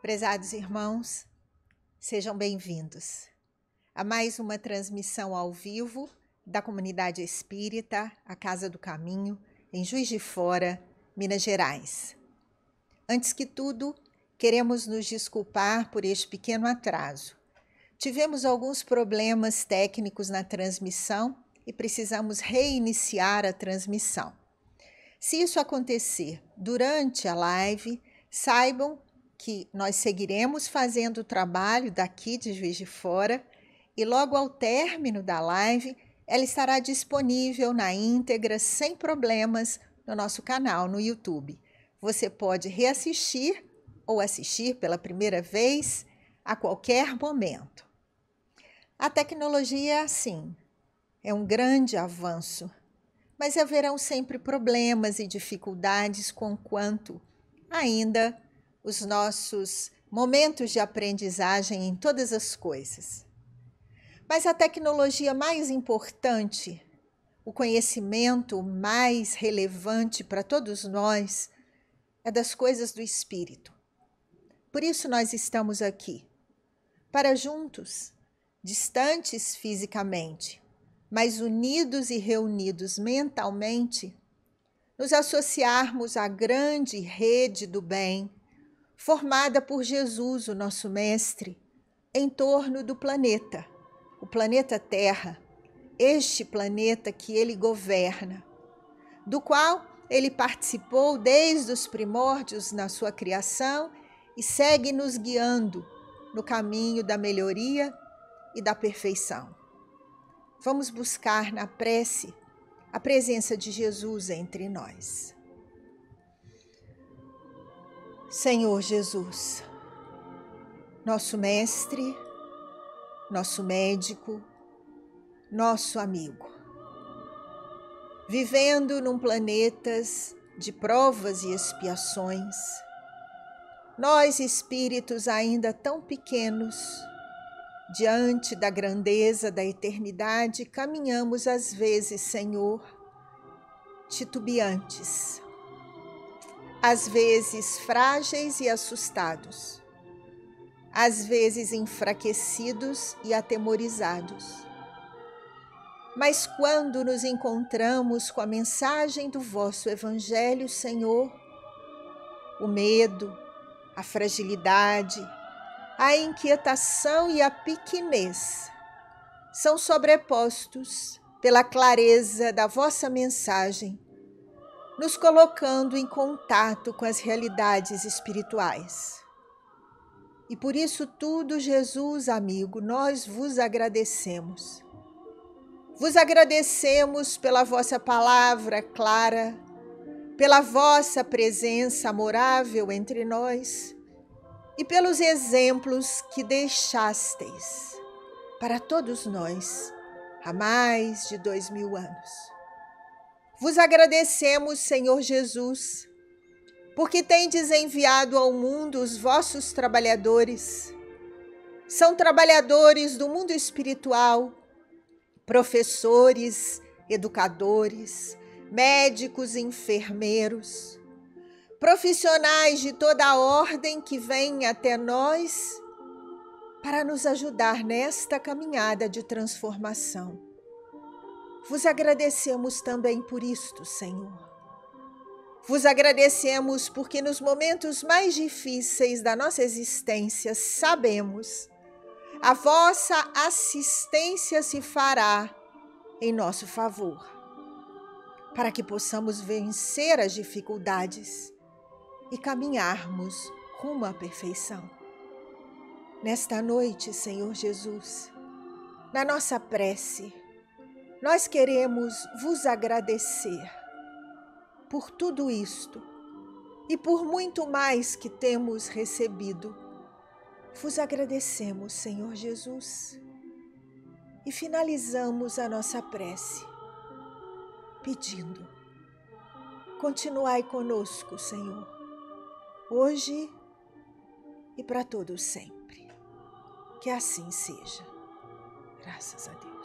Prezados irmãos, sejam bem-vindos a mais uma transmissão ao vivo da Comunidade Espírita, a Casa do Caminho, em Juiz de Fora, Minas Gerais. Antes que tudo, queremos nos desculpar por este pequeno atraso. Tivemos alguns problemas técnicos na transmissão e precisamos reiniciar a transmissão. Se isso acontecer durante a live, saibam que nós seguiremos fazendo o trabalho daqui de Juiz de Fora e logo ao término da live, ela estará disponível na íntegra, sem problemas, no nosso canal no YouTube. Você pode reassistir ou assistir pela primeira vez a qualquer momento. A tecnologia é assim, é um grande avanço, mas haverão sempre problemas e dificuldades conquanto ainda os nossos momentos de aprendizagem em todas as coisas. Mas a tecnologia mais importante, o conhecimento mais relevante para todos nós, é das coisas do Espírito. Por isso nós estamos aqui, para juntos, distantes fisicamente, mas unidos e reunidos mentalmente, nos associarmos à grande rede do bem, formada por Jesus, o nosso Mestre, em torno do planeta, o planeta Terra, este planeta que ele governa, do qual ele participou desde os primórdios na sua criação e segue nos guiando no caminho da melhoria e da perfeição. Vamos buscar na prece a presença de Jesus entre nós. Senhor Jesus, nosso mestre, nosso médico, nosso amigo, vivendo num planeta de provas e expiações, nós espíritos ainda tão pequenos, diante da grandeza da eternidade, caminhamos às vezes, Senhor, titubeantes, às vezes frágeis e assustados, às vezes enfraquecidos e atemorizados. Mas quando nos encontramos com a mensagem do vosso Evangelho, Senhor, o medo, a fragilidade, a inquietação e a pequenez são sobrepostos pela clareza da vossa mensagem, nos colocando em contato com as realidades espirituais. E por isso tudo, Jesus, amigo, nós vos agradecemos. Vos agradecemos pela vossa palavra clara, pela vossa presença amorável entre nós e pelos exemplos que deixastes para todos nós há mais de 2000 anos. Vos agradecemos, Senhor Jesus, porque tendes enviado ao mundo os vossos trabalhadores. São trabalhadores do mundo espiritual, professores, educadores, médicos, enfermeiros, profissionais de toda a ordem que vêm até nós para nos ajudar nesta caminhada de transformação. Vos agradecemos também por isto, Senhor. Vos agradecemos porque nos momentos mais difíceis da nossa existência sabemos a vossa assistência se fará em nosso favor, para que possamos vencer as dificuldades e caminharmos rumo à perfeição. Nesta noite, Senhor Jesus, na nossa prece, nós queremos vos agradecer por tudo isto e por muito mais que temos recebido. Vos agradecemos, Senhor Jesus, e finalizamos a nossa prece pedindo: continuai conosco, Senhor, hoje e para todos sempre. Que assim seja. Graças a Deus.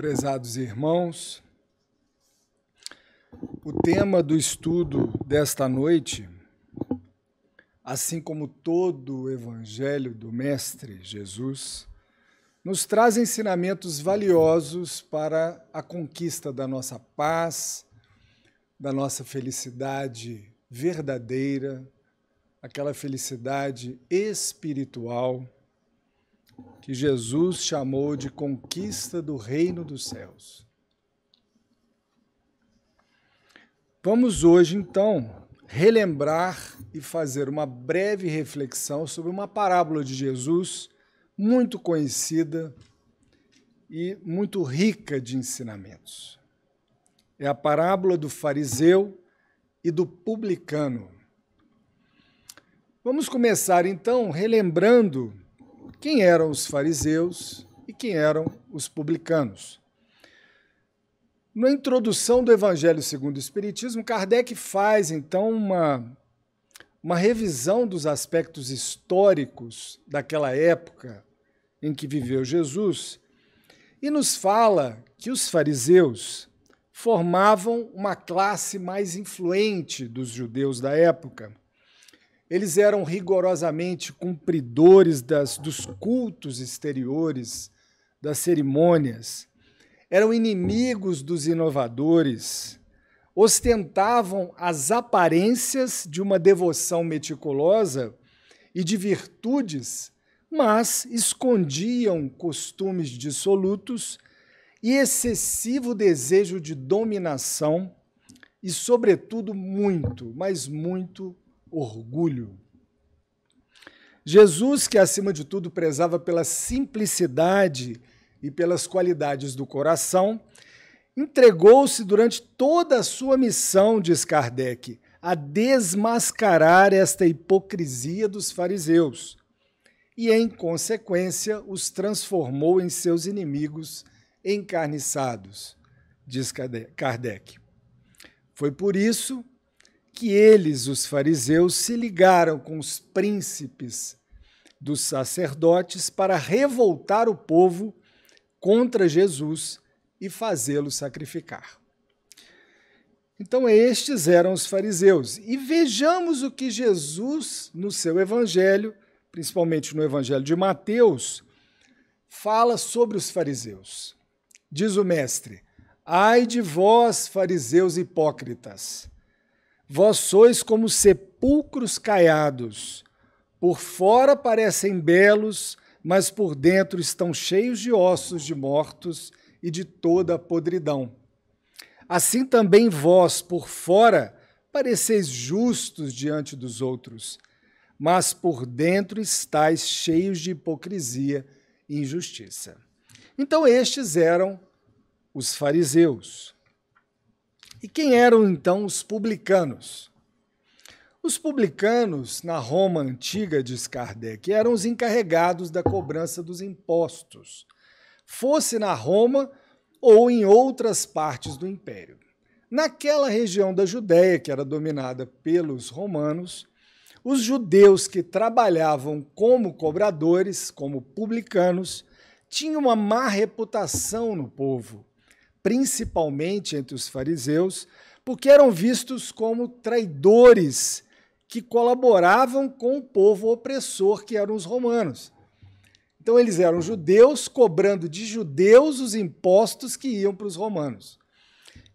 Prezados irmãos, o tema do estudo desta noite, assim como todo o Evangelho do Mestre Jesus, nos traz ensinamentos valiosos para a conquista da nossa paz, da nossa felicidade verdadeira, aquela felicidade espiritual que Jesus chamou de conquista do reino dos céus. Vamos hoje, então, relembrar e fazer uma breve reflexão sobre uma parábola de Jesus muito conhecida e muito rica de ensinamentos. É a parábola do fariseu e do publicano. Vamos começar, então, relembrando quem eram os fariseus e quem eram os publicanos. Na introdução do Evangelho segundo o Espiritismo, Kardec faz, então, uma revisão dos aspectos históricos daquela época em que viveu Jesus e nos fala que os fariseus formavam uma classe mais influente dos judeus da época. Eles eram rigorosamente cumpridores dos cultos exteriores, das cerimônias, eram inimigos dos inovadores, ostentavam as aparências de uma devoção meticulosa e de virtudes, mas escondiam costumes dissolutos e excessivo desejo de dominação e, sobretudo, muito, mas muito orgulho. Jesus, que acima de tudo prezava pela simplicidade e pelas qualidades do coração, entregou-se durante toda a sua missão, diz Kardec, a desmascarar esta hipocrisia dos fariseus e, em consequência, os transformou em seus inimigos encarniçados, diz Kardec. Foi por isso que eles, os fariseus, se ligaram com os príncipes dos sacerdotes para revoltar o povo contra Jesus e fazê-lo sacrificar. Então, estes eram os fariseus. E vejamos o que Jesus, no seu evangelho, principalmente no evangelho de Mateus, fala sobre os fariseus. Diz o mestre: ai de vós, fariseus hipócritas! Vós sois como sepulcros caiados. Por fora parecem belos, mas por dentro estão cheios de ossos de mortos e de toda a podridão. Assim também vós, por fora, pareceis justos diante dos outros, mas por dentro estáis cheios de hipocrisia e injustiça. Então estes eram os fariseus. E quem eram, então, os publicanos? Os publicanos, na Roma antiga, diz Kardec, eram os encarregados da cobrança dos impostos, fosse na Roma ou em outras partes do Império. Naquela região da Judéia, que era dominada pelos romanos, os judeus que trabalhavam como cobradores, como publicanos, tinham uma má reputação no povo, principalmente entre os fariseus, porque eram vistos como traidores que colaboravam com o povo opressor, que eram os romanos. Então, eles eram judeus cobrando de judeus os impostos que iam para os romanos.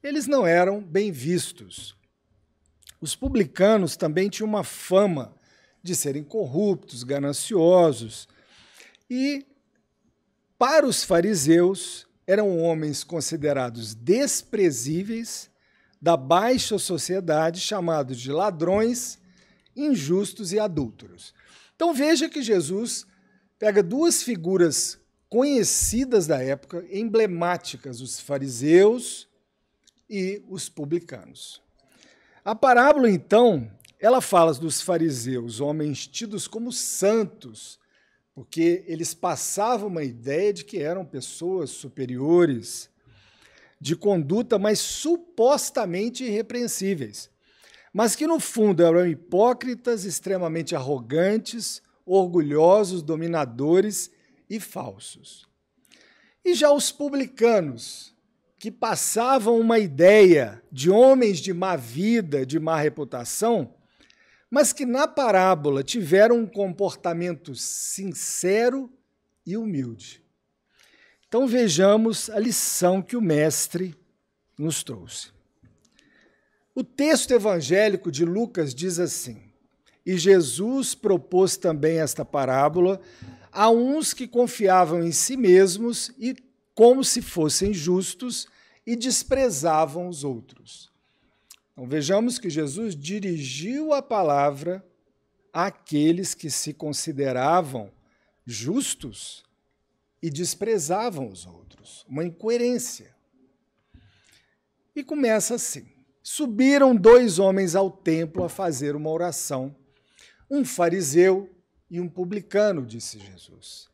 Eles não eram bem vistos. Os publicanos também tinham uma fama de serem corruptos, gananciosos. E, para os fariseus, eram homens considerados desprezíveis da baixa sociedade, chamados de ladrões, injustos e adúlteros. Então veja que Jesus pega duas figuras conhecidas da época, emblemáticas, os fariseus e os publicanos. A parábola, então, ela fala dos fariseus, homens tidos como santos, porque eles passavam uma ideia de que eram pessoas superiores, de conduta, mas supostamente irrepreensíveis, mas que no fundo eram hipócritas, extremamente arrogantes, orgulhosos, dominadores e falsos. E já os publicanos, que passavam uma ideia de homens de má vida, de má reputação, mas que na parábola tiveram um comportamento sincero e humilde. Então vejamos a lição que o mestre nos trouxe. O texto evangélico de Lucas diz assim: e Jesus propôs também esta parábola a uns que confiavam em si mesmos e como se fossem justos e desprezavam os outros. Então vejamos que Jesus dirigiu a palavra àqueles que se consideravam justos e desprezavam os outros. Uma incoerência. E começa assim: subiram 2 homens ao templo a fazer uma oração, um fariseu e um publicano, disse Jesus.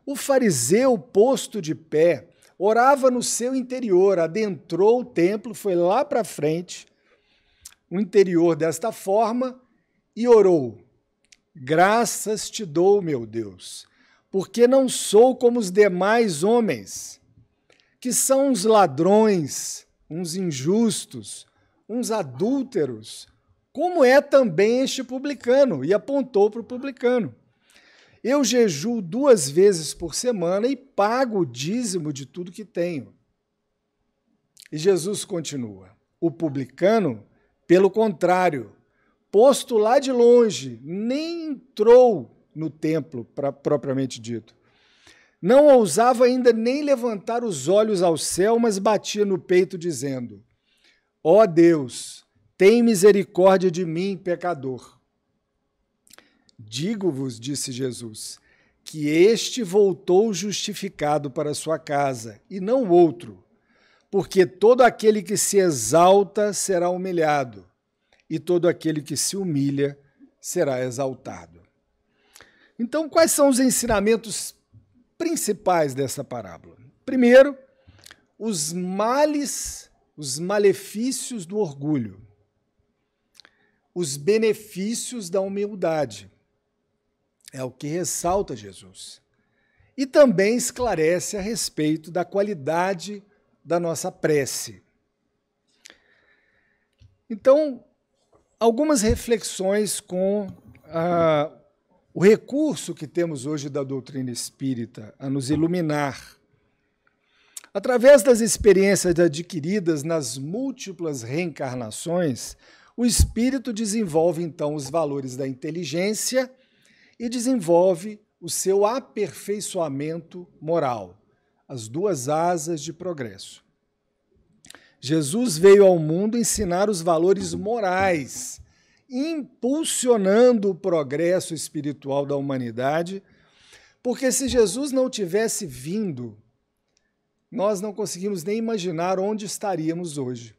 O fariseu, posto de pé, orava no seu interior, adentrou o templo, foi lá para frente, o interior desta forma, e orou: graças te dou, meu Deus, porque não sou como os demais homens, que são uns ladrões, uns injustos, uns adúlteros, como é também este publicano, e apontou para o publicano. Eu jejuo 2 vezes por semana e pago o dízimo de tudo que tenho. E Jesus continua: o publicano, pelo contrário, posto lá de longe, nem entrou no templo, propriamente dito. Não ousava ainda nem levantar os olhos ao céu, mas batia no peito, dizendo: ó Deus, tem misericórdia de mim, pecador. Digo-vos, disse Jesus, que este voltou justificado para sua casa, e não outro, porque todo aquele que se exalta será humilhado, e todo aquele que se humilha será exaltado. Então, quais são os ensinamentos principais dessa parábola? Primeiro, os males, os malefícios do orgulho, os benefícios da humildade. É o que ressalta Jesus. E também esclarece a respeito da qualidade da nossa prece. Então, algumas reflexões com o recurso que temos hoje da doutrina espírita a nos iluminar. Através das experiências adquiridas nas múltiplas reencarnações, o espírito desenvolve, então, os valores da inteligência e desenvolve o seu aperfeiçoamento moral, as 2 asas de progresso. Jesus veio ao mundo ensinar os valores morais, impulsionando o progresso espiritual da humanidade, porque se Jesus não tivesse vindo, nós não conseguimos nem imaginar onde estaríamos hoje.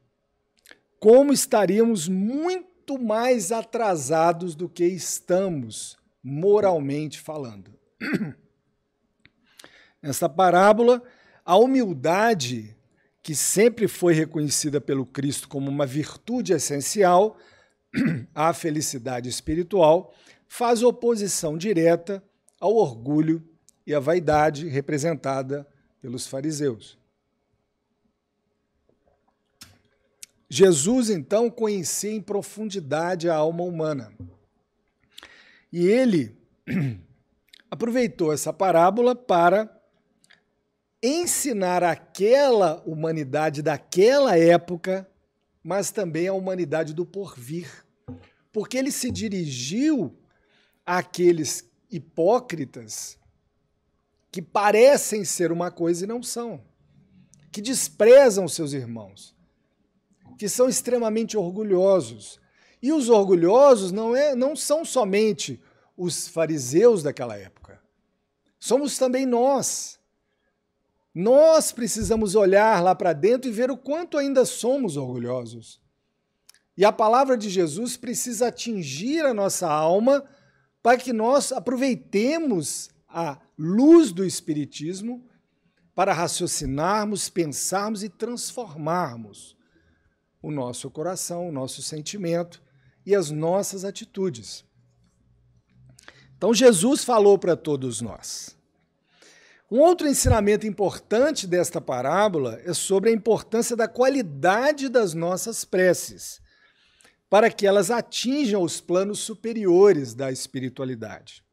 Como estaríamos muito mais atrasados do que estamos, moralmente falando. Nessa parábola, a humildade, que sempre foi reconhecida pelo Cristo como uma virtude essencial à felicidade espiritual, faz oposição direta ao orgulho e à vaidade representada pelos fariseus. Jesus, então, conhecia em profundidade a alma humana. E ele aproveitou essa parábola para ensinar aquela humanidade daquela época, mas também a humanidade do porvir. Porque ele se dirigiu àqueles hipócritas que parecem ser uma coisa e não são, que desprezam seus irmãos, que são extremamente orgulhosos. E os orgulhosos não são somente os fariseus daquela época. Somos também nós. Nós precisamos olhar lá para dentro e ver o quanto ainda somos orgulhosos. E a palavra de Jesus precisa atingir a nossa alma para que nós aproveitemos a luz do Espiritismo para raciocinarmos, pensarmos e transformarmos o nosso coração, o nosso sentimento e as nossas atitudes. Então Jesus falou para todos nós: Um outro ensinamento importante desta parábola é sobre a importância da qualidade das nossas preces, para que elas atinjam os planos superiores da espiritualidade.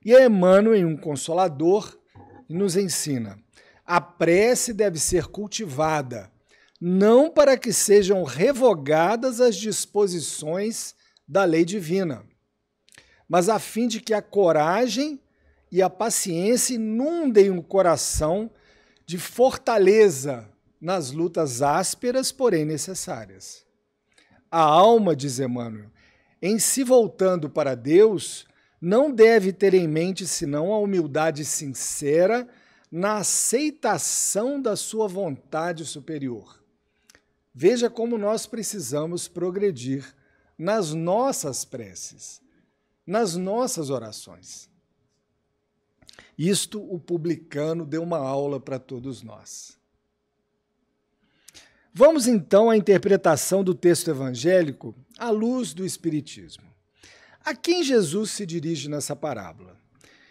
E Emmanuel, um consolador, nos ensina: a prece deve ser cultivada, não para que sejam revogadas as disposições da lei divina, mas a fim de que a coragem e a paciência inundem o coração de fortaleza nas lutas ásperas, porém necessárias. A alma, diz Emmanuel, em se voltando para Deus, não deve ter em mente senão a humildade sincera na aceitação da sua vontade superior. Veja como nós precisamos progredir nas nossas preces, nas nossas orações. Isto o publicano deu uma aula para todos nós. Vamos então à interpretação do texto evangélico à luz do Espiritismo. A quem Jesus se dirige nessa parábola?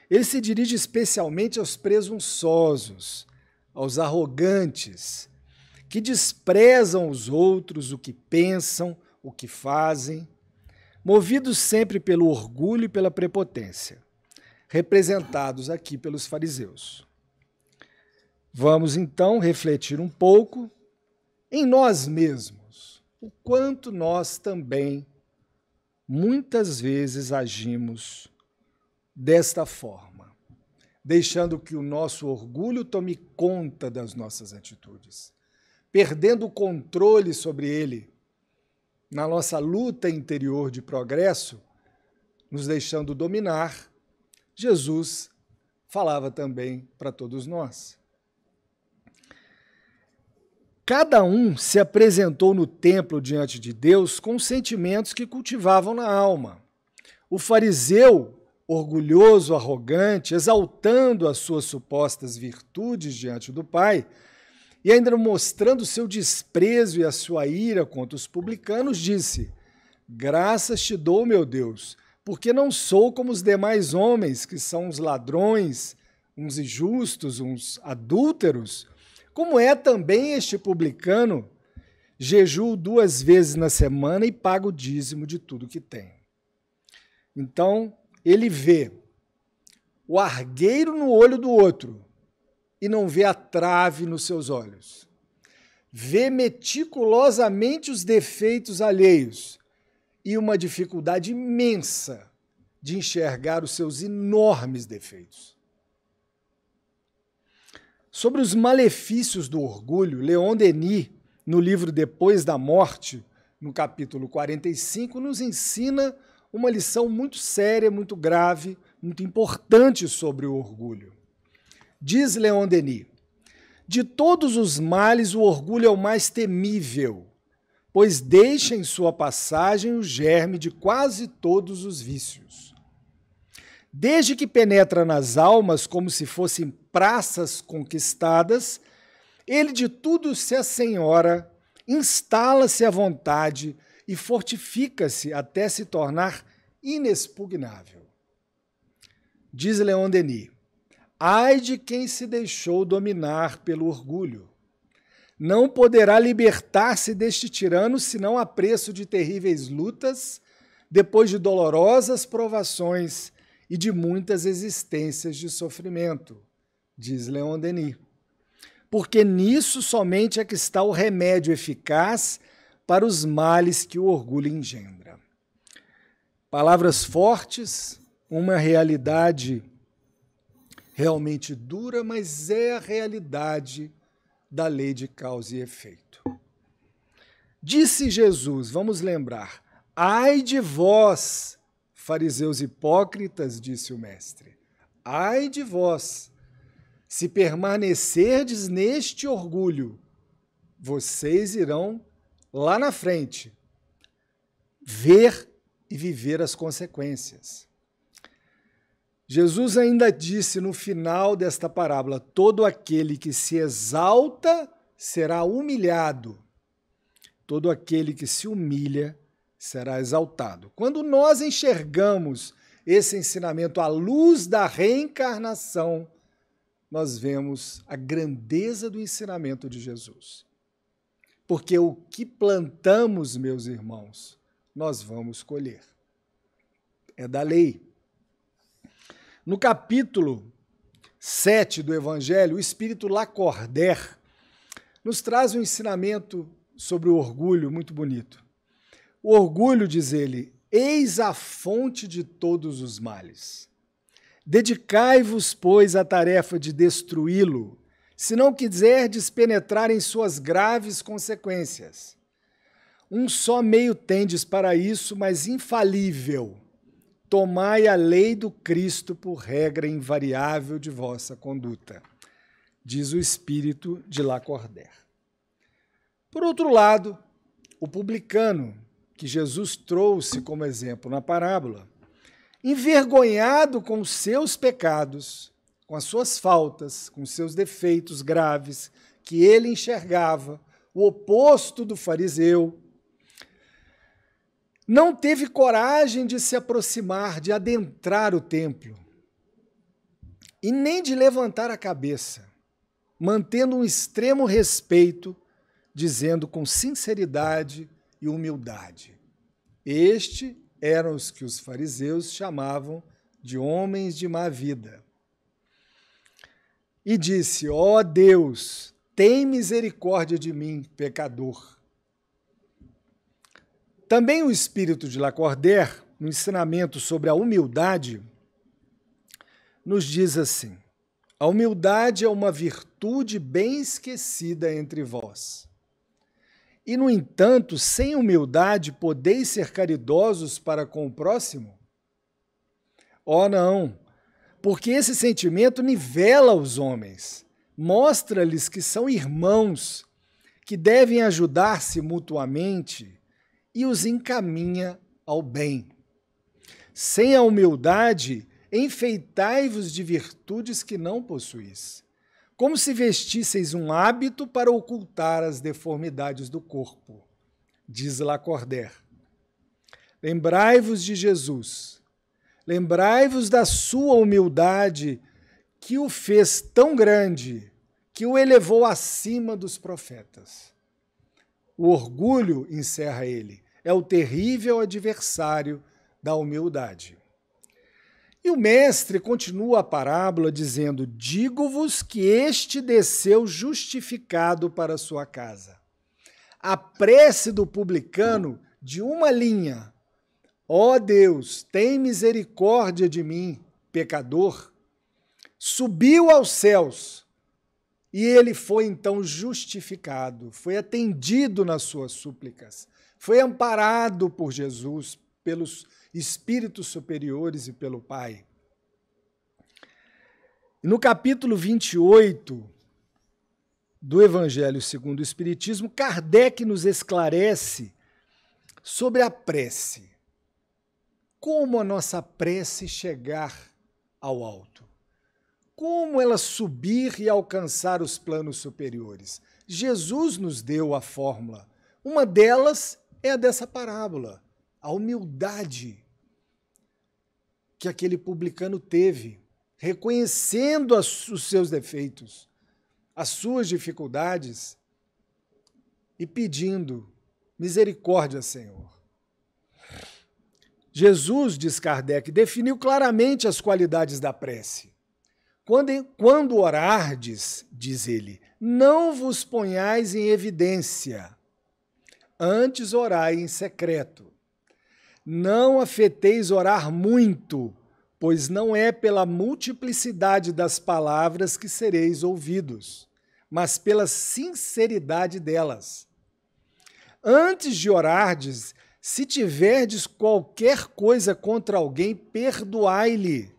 Ele se dirige especialmente aos presunçosos, aos arrogantes, que desprezam os outros, o que pensam, o que fazem, movidos sempre pelo orgulho e pela prepotência, representados aqui pelos fariseus. Vamos então refletir um pouco em nós mesmos, o quanto nós também muitas vezes agimos desta forma, deixando que o nosso orgulho tome conta das nossas atitudes, perdendo o controle sobre ele, na nossa luta interior de progresso, nos deixando dominar. Jesus falava também para todos nós. Cada um se apresentou no templo diante de Deus com sentimentos que cultivavam na alma. O fariseu, orgulhoso, arrogante, exaltando as suas supostas virtudes diante do Pai, e ainda mostrando seu desprezo e a sua ira contra os publicanos, disse: graças te dou, meu Deus, porque não sou como os demais homens, que são uns ladrões, uns injustos, uns adúlteros, como é também este publicano. Jejuo 2 vezes na semana e pago o dízimo de tudo que tem. Então, ele vê o argueiro no olho do outro e não vê a trave nos seus olhos. Vê meticulosamente os defeitos alheios e uma dificuldade imensa de enxergar os seus enormes defeitos. Sobre os malefícios do orgulho, Leon Denis, no livro Depois da Morte, no capítulo 45, nos ensina uma lição muito séria, muito grave, muito importante sobre o orgulho. Diz Leon Denis: de todos os males, o orgulho é o mais temível, pois deixa em sua passagem o germe de quase todos os vícios. Desde que penetra nas almas como se fossem praças conquistadas, ele de tudo se assenhora, instala-se à vontade e fortifica-se até se tornar inexpugnável. Diz Leon Denis: ai de quem se deixou dominar pelo orgulho. Não poderá libertar-se deste tirano senão a preço de terríveis lutas, depois de dolorosas provações e de muitas existências de sofrimento, diz Leon Denis. Porque nisso somente é que está o remédio eficaz para os males que o orgulho engendra. Palavras fortes, uma realidade realmente dura, mas é a realidade da lei de causa e efeito. Disse Jesus, vamos lembrar: ai de vós, fariseus hipócritas, disse o mestre, ai de vós, se permanecerdes neste orgulho, vocês irão lá na frente ver e viver as consequências. Jesus ainda disse no final desta parábola: todo aquele que se exalta será humilhado, todo aquele que se humilha será exaltado. Quando nós enxergamos esse ensinamento à luz da reencarnação, nós vemos a grandeza do ensinamento de Jesus. Porque o que plantamos, meus irmãos, nós vamos colher. É da lei. No capítulo 7 do Evangelho, o Espírito Lacordaire nos traz um ensinamento sobre o orgulho muito bonito. O orgulho, diz ele, eis a fonte de todos os males. Dedicai-vos, pois, à tarefa de destruí-lo, se não quiserdes penetrar em suas graves consequências. Um só meio tendes para isso, mas infalível. Tomai a lei do Cristo por regra invariável de vossa conduta, diz o Espírito de Lacordaire. Por outro lado, o publicano, que Jesus trouxe como exemplo na parábola, envergonhado com os seus pecados, com as suas faltas, com os seus defeitos graves, que ele enxergava, o oposto do fariseu, não teve coragem de se aproximar, de adentrar o templo, e nem de levantar a cabeça, mantendo um extremo respeito, dizendo com sinceridade e humildade: Este eram os que os fariseus chamavam de homens de má vida. E disse: Ó Deus, tem misericórdia de mim, pecador. Também o Espírito de Lacordaire, no ensinamento sobre a humildade, nos diz assim: a humildade é uma virtude bem esquecida entre vós. E, no entanto, sem humildade podeis ser caridosos para com o próximo? Oh, não, porque esse sentimento nivela os homens, mostra-lhes que são irmãos, que devem ajudar-se mutuamente e os encaminha ao bem. Sem a humildade, enfeitai-vos de virtudes que não possuís, como se vestisseis um hábito para ocultar as deformidades do corpo, diz Lacordaire. Lembrai-vos de Jesus, lembrai-vos da sua humildade que o fez tão grande, que o elevou acima dos profetas. O orgulho, encerra ele, é o terrível adversário da humildade. E o mestre continua a parábola dizendo: digo-vos que este desceu justificado para sua casa. A prece do publicano, de uma linha: ó Deus, tem misericórdia de mim, pecador, subiu aos céus. E ele foi então justificado, foi atendido nas suas súplicas, foi amparado por Jesus, pelos espíritos superiores e pelo Pai. No capítulo 28 do Evangelho segundo o Espiritismo, Kardec nos esclarece sobre a prece. Como a nossa prece chegar ao alto? Como ela subir e alcançar os planos superiores? Jesus nos deu a fórmula. Uma delas é a dessa parábola, a humildade que aquele publicano teve, reconhecendo os seus defeitos, as suas dificuldades e pedindo misericórdia, Senhor. Jesus, diz Kardec, definiu claramente as qualidades da prece. Quando orardes, diz ele, não vos ponhais em evidência, antes orai em secreto. Não afeteis orar muito, pois não é pela multiplicidade das palavras que sereis ouvidos, mas pela sinceridade delas. Antes de orardes, se tiverdes qualquer coisa contra alguém, perdoai-lhe,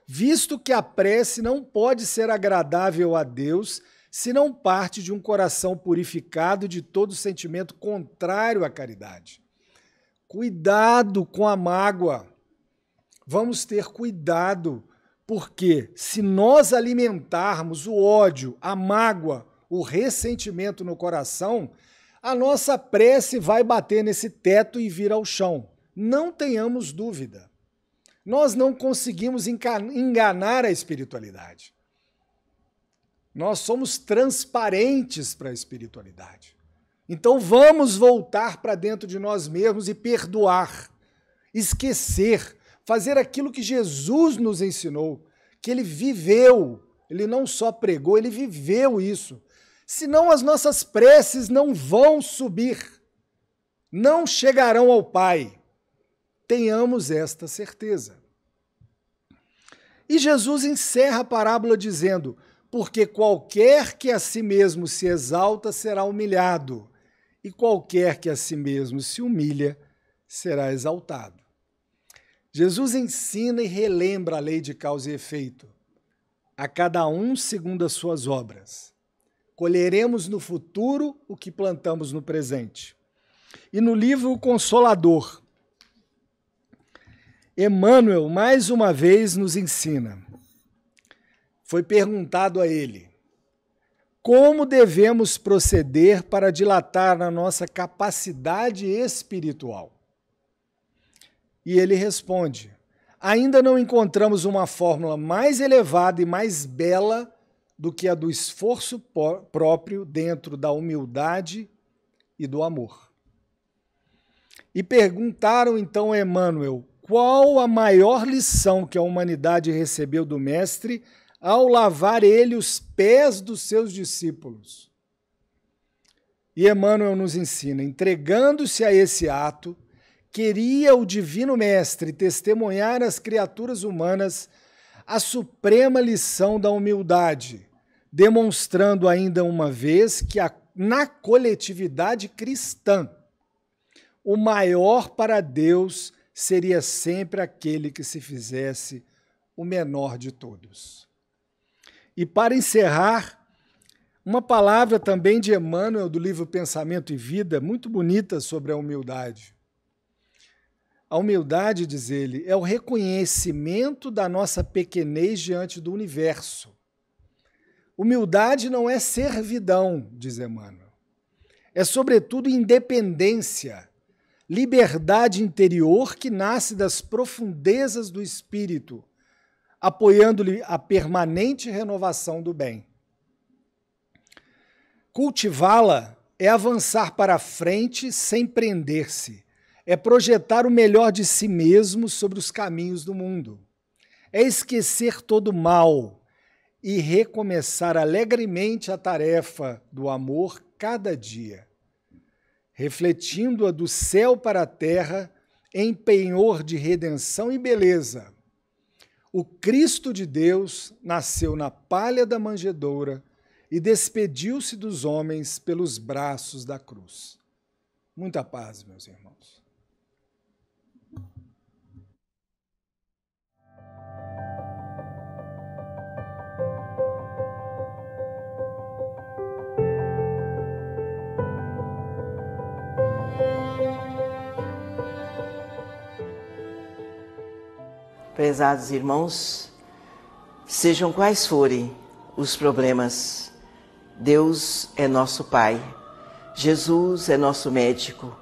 visto que a prece não pode ser agradável a Deus se não parte de um coração purificado de todo sentimento contrário à caridade. Cuidado com a mágoa. Vamos ter cuidado, porque se nós alimentarmos o ódio, a mágoa, o ressentimento no coração, a nossa prece vai bater nesse teto e vir ao chão. Não tenhamos dúvida. Nós não conseguimos enganar a espiritualidade. Nós somos transparentes para a espiritualidade. Então vamos voltar para dentro de nós mesmos e perdoar, esquecer, fazer aquilo que Jesus nos ensinou, que ele viveu, ele não só pregou, ele viveu isso. Senão as nossas preces não vão subir, não chegarão ao Pai. Tenhamos esta certeza. E Jesus encerra a parábola dizendo: porque qualquer que a si mesmo se exalta será humilhado, e qualquer que a si mesmo se humilha será exaltado. Jesus ensina e relembra a lei de causa e efeito. A cada um segundo as suas obras. Colheremos no futuro o que plantamos no presente. E no livro O Consolador, Emmanuel mais uma vez nos ensina. Foi perguntado a ele: como devemos proceder para dilatar a nossa capacidade espiritual? E ele responde: ainda não encontramos uma fórmula mais elevada e mais bela do que a do esforço próprio dentro da humildade e do amor. E perguntaram então a Emmanuel qual a maior lição que a humanidade recebeu do Mestre ao lavar ele os pés dos seus discípulos. E Emmanuel nos ensina: entregando-se a esse ato, queria o Divino Mestre testemunhar às criaturas humanas a suprema lição da humildade, demonstrando ainda uma vez que na coletividade cristã, o maior para Deus seria sempre aquele que se fizesse o menor de todos. E para encerrar, uma palavra também de Emmanuel, do livro Pensamento e Vida, muito bonita sobre a humildade. A humildade, diz ele, é o reconhecimento da nossa pequenez diante do universo. Humildade não é servidão, diz Emmanuel. É, sobretudo, independência, liberdade interior que nasce das profundezas do espírito, apoiando-lhe a permanente renovação do bem. Cultivá-la é avançar para a frente sem prender-se, é projetar o melhor de si mesmo sobre os caminhos do mundo, é esquecer todo o mal e recomeçar alegremente a tarefa do amor cada dia, refletindo-a do céu para a terra em penhor de redenção e beleza. O Cristo de Deus nasceu na palha da manjedoura e despediu-se dos homens pelos braços da cruz. Muita paz, meus irmãos. Prezados irmãos, sejam quais forem os problemas, Deus é nosso Pai, Jesus é nosso médico,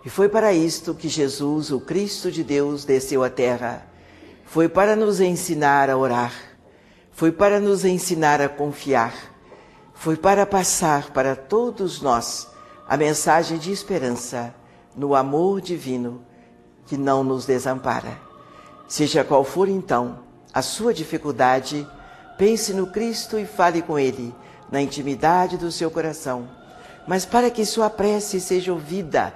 e foi para isto que Jesus, o Cristo de Deus, desceu à terra. Foi para nos ensinar a orar, foi para nos ensinar a confiar, foi para passar para todos nós a mensagem de esperança no amor divino que não nos desampara. Seja qual for, então, a sua dificuldade, pense no Cristo e fale com Ele, na intimidade do seu coração. Mas para que sua prece seja ouvida,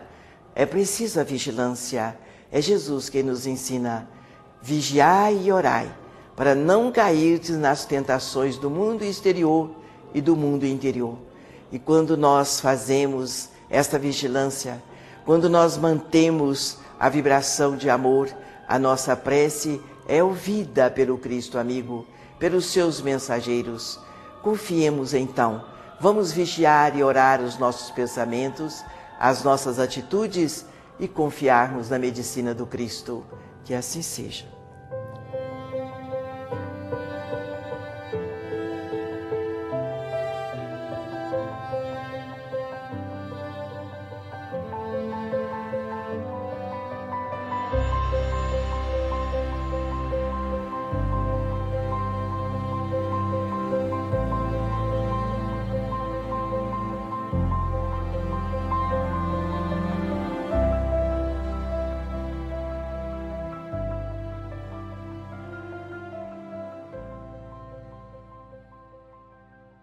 é preciso a vigilância. É Jesus quem nos ensina: vigiai e orai, para não cairdes nas tentações do mundo exterior e do mundo interior. E quando nós fazemos esta vigilância, quando nós mantemos a vibração de amor, a nossa prece é ouvida pelo Cristo amigo, pelos seus mensageiros. Confiemos então, vamos vigiar e orar os nossos pensamentos, as nossas atitudes e confiarmos na medicina do Cristo. Que assim seja.